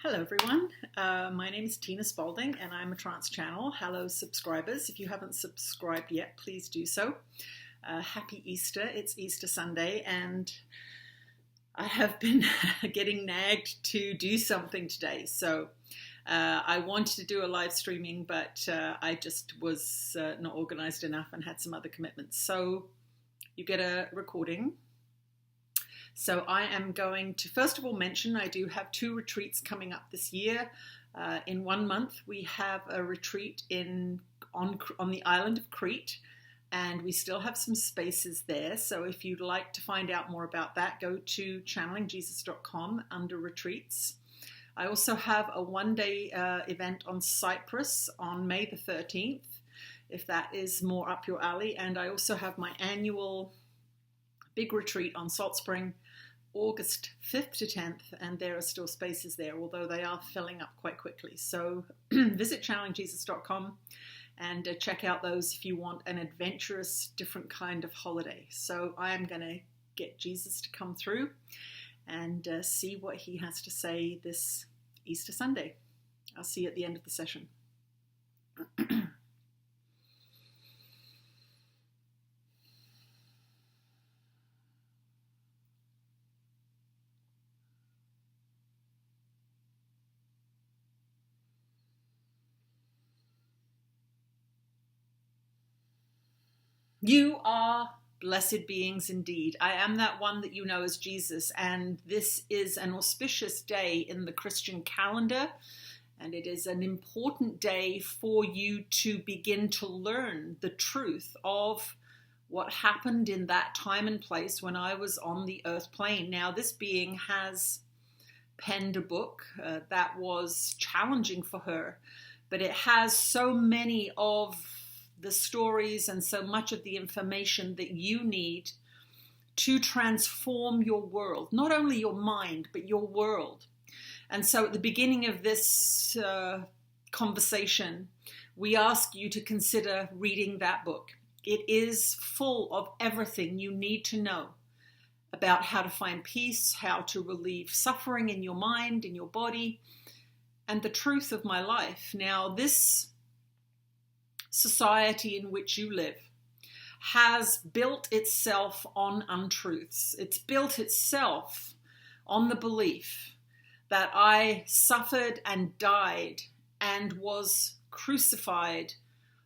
Hello everyone, my name is Tina Spalding and I'm a trance channel. Hello subscribers, if you haven't subscribed yet, please do so. Happy Easter, it's Easter Sunday and I have been getting nagged to do something today. So I wanted to do a live streaming, but I just was not organized enough and had some other commitments. So you get a recording. So I am going to first of all mention I do have 2 retreats coming up this year. In 1 month we have a retreat on the island of Crete, and we still have some spaces there. So if you'd like to find out more about that, go to channelingjesus.com under retreats. I also have a 1-day event on Cyprus on May the 13th, if that is more up your alley. And I also have my annual big retreat on Salt Spring, August 5th to 10th, and there are still spaces there, although they are filling up quite quickly. So visit channelingjesus.com and check out those if you want an adventurous, different kind of holiday. So I am going to get Jesus to come through and see what he has to say this Easter Sunday. I'll see you at the end of the session. You are blessed beings indeed. I am that one that you know as Jesus, and this is an auspicious day in the Christian calendar, and it is an important day for you to begin to learn the truth of what happened in that time and place when I was on the earth plane. Now, this being has penned a book that was challenging for her, but it has so many of the stories and so much of the information that you need to transform your world, not only your mind, but your world. And so at the beginning of this conversation, we ask you to consider reading that book. It is full of everything you need to know about how to find peace, how to relieve suffering in your mind, in your body, and the truth of my life. Now, this society in which you live has built itself on untruths. It's built itself on the belief that I suffered and died and was crucified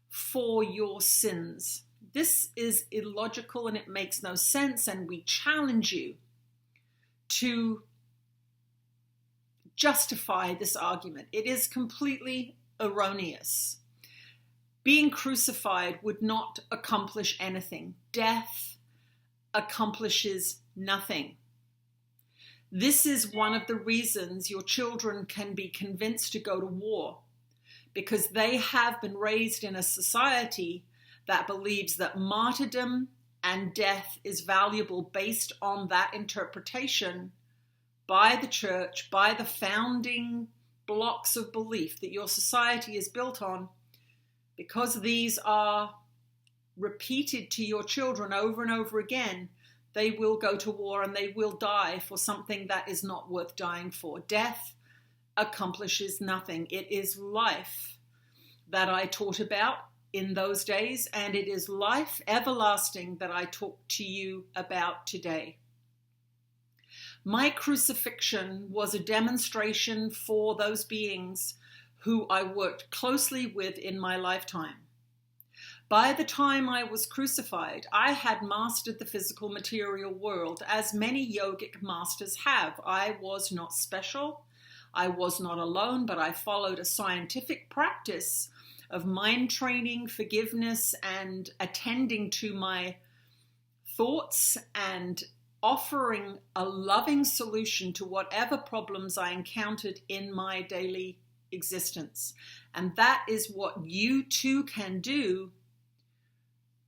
for your sins. This is illogical and it makes no sense, and we challenge you to justify this argument. It is completely erroneous. Being crucified would not accomplish anything. Death accomplishes nothing. This is one of the reasons your children can be convinced to go to war, because they have been raised in a society that believes that martyrdom and death is valuable based on that interpretation by the church, by the founding blocks of belief that your society is built on. Because these are repeated to your children over and over again, they will go to war and they will die for something that is not worth dying for. Death accomplishes nothing. It is life that I taught about in those days, and it is life everlasting that I talk to you about today. My crucifixion was a demonstration for those beings who I worked closely with in my lifetime. By the time I was crucified, I had mastered the physical material world, as many yogic masters have. I was not special. I was not alone, but I followed a scientific practice of mind training, forgiveness, and attending to my thoughts and offering a loving solution to whatever problems I encountered in my daily existence. And that is what you too can do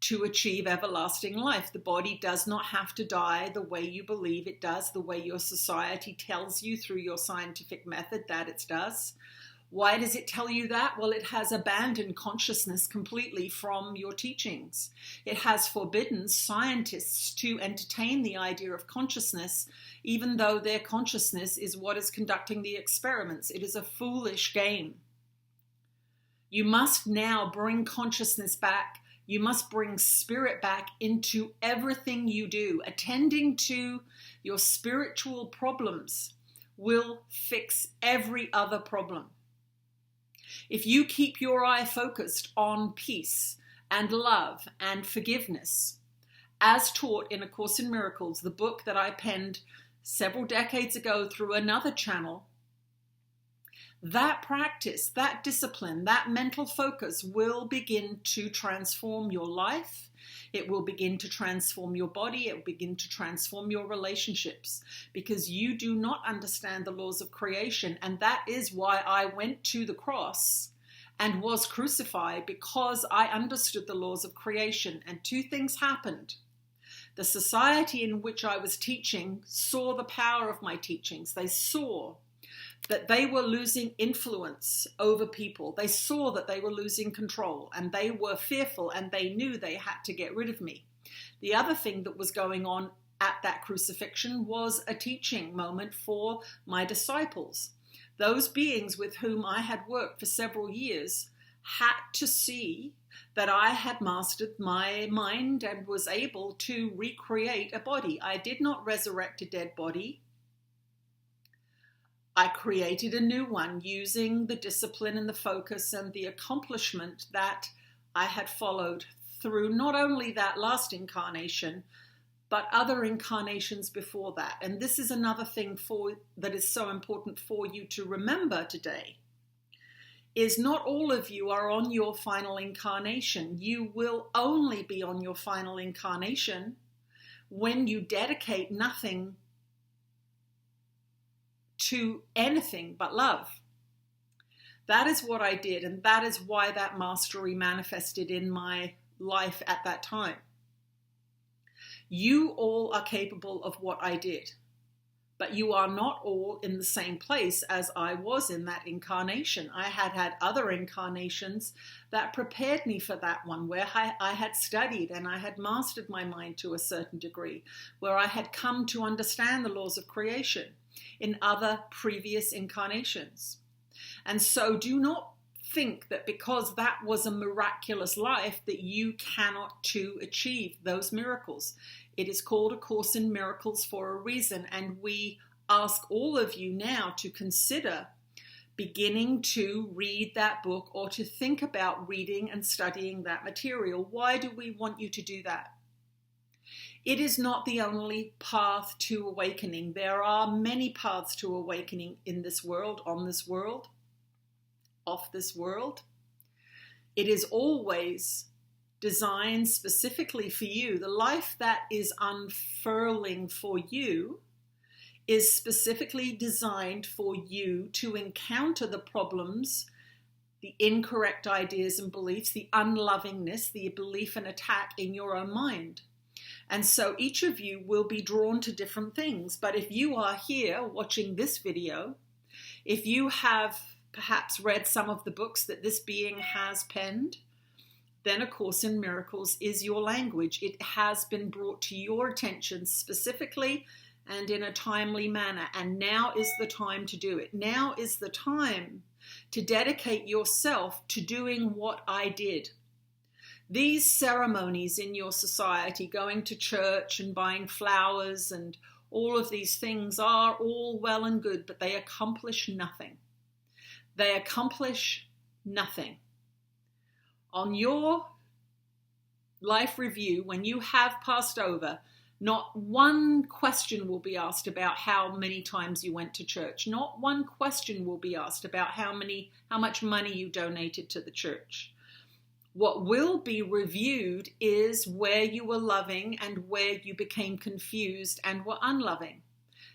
to achieve everlasting life. The body does not have to die the way you believe it does, the way your society tells you through your scientific method that it does. Why does it tell you that? Well, it has abandoned consciousness completely from your teachings. It has forbidden scientists to entertain the idea of consciousness, even though their consciousness is what is conducting the experiments. It is a foolish game. You must now bring consciousness back. You must bring spirit back into everything you do. Attending to your spiritual problems will fix every other problem. If you keep your eye focused on peace and love and forgiveness, as taught in A Course in Miracles, the book that I penned several decades ago through another channel, that practice, that discipline, that mental focus will begin to transform your life. It will begin to transform your body. It will begin to transform your relationships, because you do not understand the laws of creation. And that is why I went to the cross and was crucified, because I understood the laws of creation. And two things happened. The society in which I was teaching saw the power of my teachings. They saw that they were losing influence over people. They saw that they were losing control, and they were fearful, and they knew they had to get rid of me. The other thing that was going on at that crucifixion was a teaching moment for my disciples. Those beings with whom I had worked for several years had to see that I had mastered my mind and was able to recreate a body. I did not resurrect a dead body. I created a new one using the discipline and the focus and the accomplishment that I had followed through not only that last incarnation, but other incarnations before that. And this is another thing that is so important for you to remember today, is not all of you are on your final incarnation. You will only be on your final incarnation when you dedicate nothing to anything but love. That is what I did, and that is why that mastery manifested in my life at that time. You all are capable of what I did, but you are not all in the same place as I was in that incarnation. I had had other incarnations that prepared me for that one, where I had studied and I had mastered my mind to a certain degree, where I had come to understand the laws of creation in other previous incarnations. And so do not think that because that was a miraculous life that you cannot to achieve those miracles. It is called A Course in Miracles for a reason, and we ask all of you now to consider beginning to read that book or to think about reading and studying that material. Why do we want you to do that? It is not the only path to awakening. There are many paths to awakening in this world, on this world, off this world. It is always designed specifically for you. The life that is unfurling for you is specifically designed for you to encounter the problems, the incorrect ideas and beliefs, the unlovingness, the belief and attack in your own mind. And so each of you will be drawn to different things. But if you are here watching this video, if you have perhaps read some of the books that this being has penned, then A Course in Miracles is your language. It has been brought to your attention specifically and in a timely manner. And now is the time to do it. Now is the time to dedicate yourself to doing what I did. These ceremonies in your society, going to church and buying flowers and all of these things, are all well and good, but they accomplish nothing. They accomplish nothing. On your life review, when you have passed over, not one question will be asked about how many times you went to church. Not one question will be asked about how much money you donated to the church. What will be reviewed is where you were loving and where you became confused and were unloving.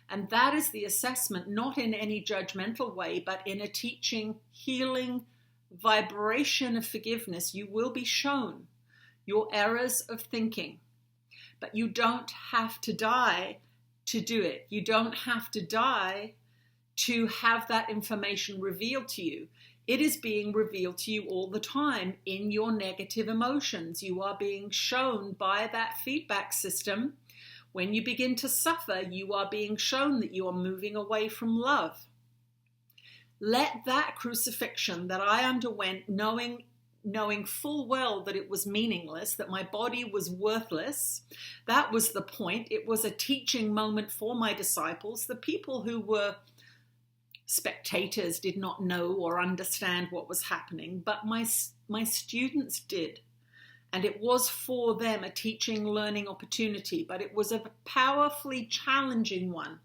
And that is the assessment, not in any judgmental way, but in a teaching, healing, vibration of forgiveness. You will be shown your errors of thinking, but you don't have to die to do it. You don't have to die to have that information revealed to you. It is being revealed to you all the time in your negative emotions. You are being shown by that feedback system. When you begin to suffer, you are being shown that you are moving away from love. Let that crucifixion that I underwent, knowing full well that it was meaningless, that my body was worthless, that was the point. It was a teaching moment for my disciples. The people who were spectators did not know or understand what was happening, but my students did. And it was for them a teaching, learning opportunity, but it was a powerfully challenging one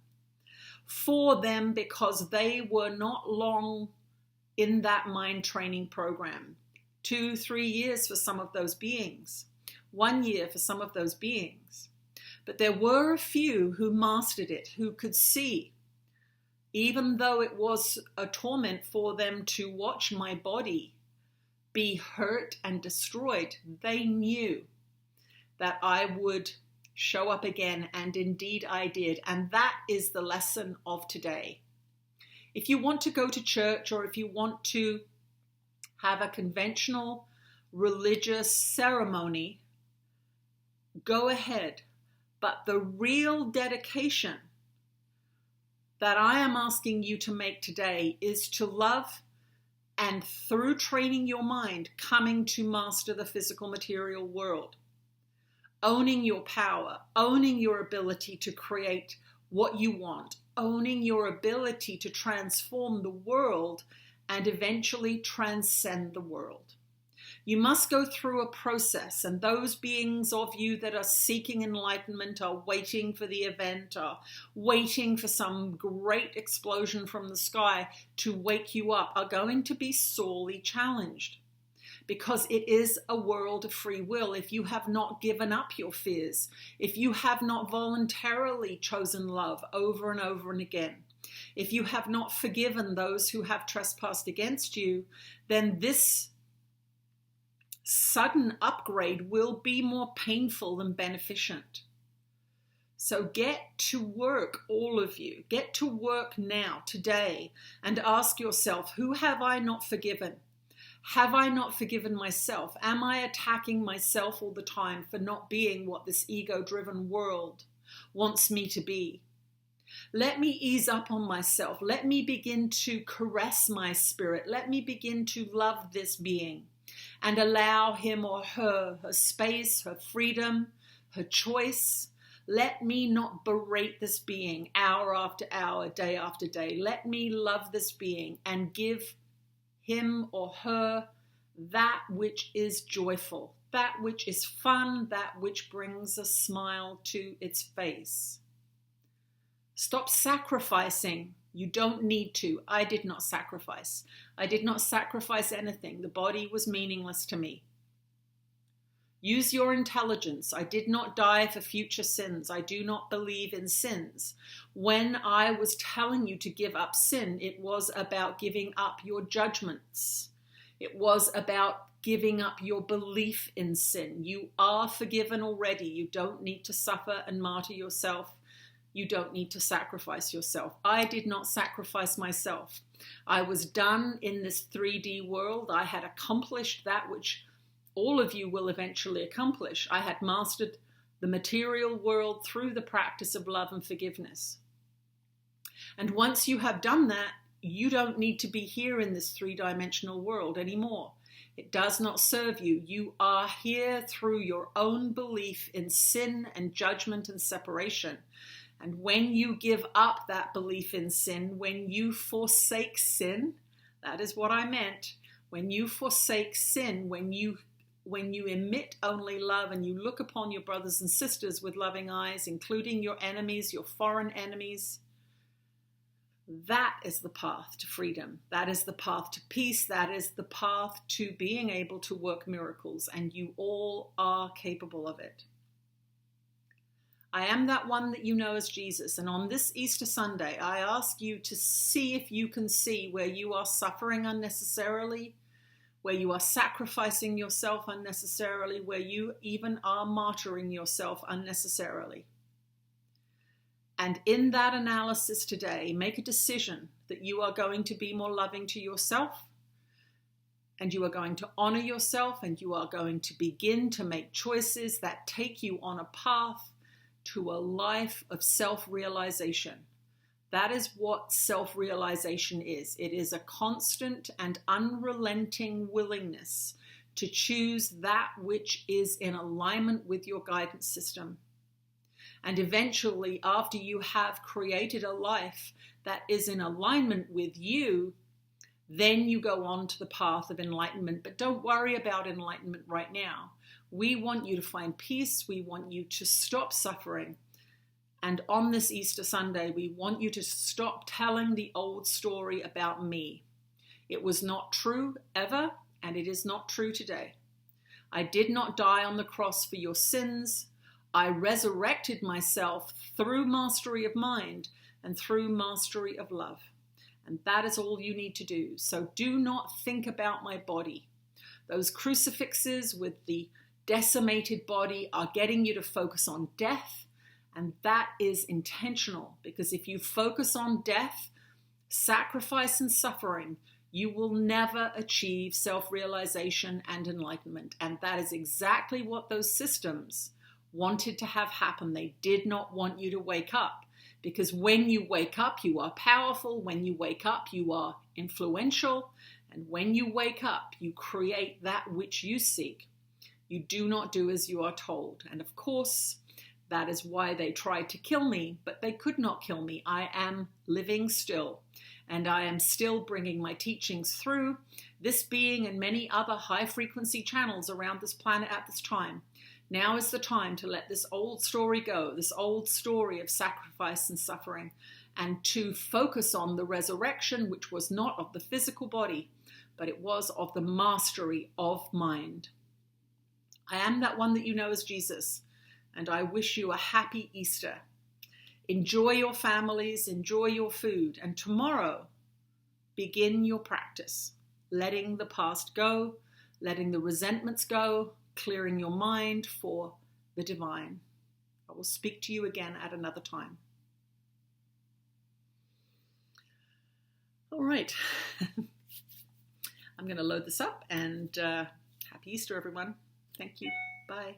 for them because they were not long in that mind training program. 2-3 years for some of those beings, 1 year for some of those beings. But there were a few who mastered it, who could see, even though it was a torment for them to watch my body be hurt and destroyed, they knew that I would show up again, and indeed I did. And that is the lesson of today. If you want to go to church, or if you want to have a conventional religious ceremony, go ahead. But the real dedication that I am asking you to make today is to love, and through training your mind, coming to master the physical material world. Owning your power, owning your ability to create what you want, owning your ability to transform the world and eventually transcend the world. You must go through a process, and those beings of you that are seeking enlightenment, are waiting for the event, are waiting for some great explosion from the sky to wake you up, are going to be sorely challenged, because it is a world of free will. If you have not given up your fears, if you have not voluntarily chosen love over and over and again, if you have not forgiven those who have trespassed against you, then this sudden upgrade will be more painful than beneficent. So get to work, all of you. Get to work now, today, and ask yourself, who have I not forgiven? Have I not forgiven myself? Am I attacking myself all the time for not being what this ego-driven world wants me to be? Let me ease up on myself. Let me begin to caress my spirit. Let me begin to love this being and allow him or her space, her freedom, her choice. Let me not berate this being hour after hour, day after day. Let me love this being and give him or her that which is joyful, that which is fun, that which brings a smile to its face. Stop sacrificing. You don't need to. I did not sacrifice. I did not sacrifice anything. The body was meaningless to me. Use your intelligence. I did not die for future sins. I do not believe in sins. When I was telling you to give up sin, it was about giving up your judgments. It was about giving up your belief in sin. You are forgiven already. You don't need to suffer and martyr yourself. You don't need to sacrifice yourself. I did not sacrifice myself. I was done in this 3D world. I had accomplished that which all of you will eventually accomplish. I had mastered the material world through the practice of love and forgiveness. And once you have done that, you don't need to be here in this 3-dimensional world anymore. It does not serve you. You are here through your own belief in sin and judgment and separation. And when you give up that belief in sin, when you forsake sin, that is what I meant. When you forsake sin, when you emit only love and you look upon your brothers and sisters with loving eyes, including your enemies, your foreign enemies, that is the path to freedom. That is the path to peace. That is the path to being able to work miracles. And you all are capable of it. I am that one that you know as Jesus. And on this Easter Sunday, I ask you to see if you can see where you are suffering unnecessarily, where you are sacrificing yourself unnecessarily, where you even are martyring yourself unnecessarily. And in that analysis today, make a decision that you are going to be more loving to yourself, and you are going to honor yourself, and you are going to begin to make choices that take you on a path to a life of self-realization. That is what self-realization is. It is a constant and unrelenting willingness to choose that which is in alignment with your guidance system. And eventually, after you have created a life that is in alignment with you, then you go on to the path of enlightenment. But don't worry about enlightenment right now. We want you to find peace. We want you to stop suffering. And on this Easter Sunday, we want you to stop telling the old story about me. It was not true ever, and it is not true today. I did not die on the cross for your sins. I resurrected myself through mastery of mind and through mastery of love. And that is all you need to do. So do not think about my body. Those crucifixes with the decimated body are getting you to focus on death. And that is intentional, because if you focus on death, sacrifice, and suffering, you will never achieve self-realization and enlightenment. And that is exactly what those systems wanted to have happen. They did not want you to wake up, because when you wake up, you are powerful. When you wake up, you are influential. And when you wake up, you create that which you seek. You do not do as you are told. And of course, that is why they tried to kill me, but they could not kill me. I am living still, and I am still bringing my teachings through this being and many other high-frequency channels around this planet at this time. Now is the time to let this old story go, this old story of sacrifice and suffering, and to focus on the resurrection, which was not of the physical body, but it was of the mastery of mind. I am that one that you know as Jesus, and I wish you a happy Easter. Enjoy your families, enjoy your food, and tomorrow begin your practice, letting the past go, letting the resentments go, clearing your mind for the divine. I will speak to you again at another time. All right. I'm going to load this up, and happy Easter, everyone. Thank you. Bye.